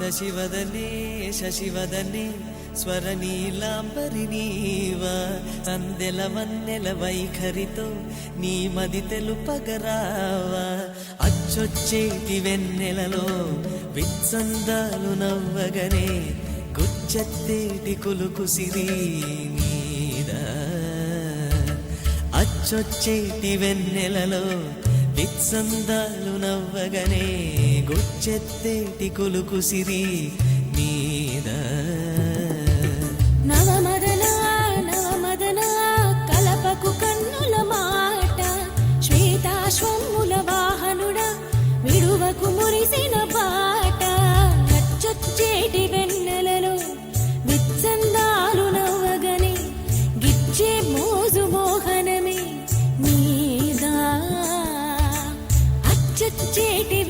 శశివదనే శశివదనే స్వరనీలాంబరి నీవా అందెల వన్నెల వైఖరితో నీ మది తెలుపగరావా అచ్చొచ్చేటి వెన్నెలలో విత్సందాలు నవ్వగనే గుచ్చెత్తేటి కులుకుసిరి నీదా అచ్చొచ్చేటి వెన్నెలలో విత్సందాలు నవ్వగనే గుచ్చెత్తేటి కులుకుసిరి నీదా నవమదన నవమదన కలపకు కన్నుల మాట శ్వేతాశ్వముల వాహనుడ విడువకు మురిసిన పాట అచ్చొచ్చేటి వెన్నెలలో విత్సందాలు నవ్వగనే గిచ్చే మోజు మోహనమే నీదా అచ్చొచ్చేటి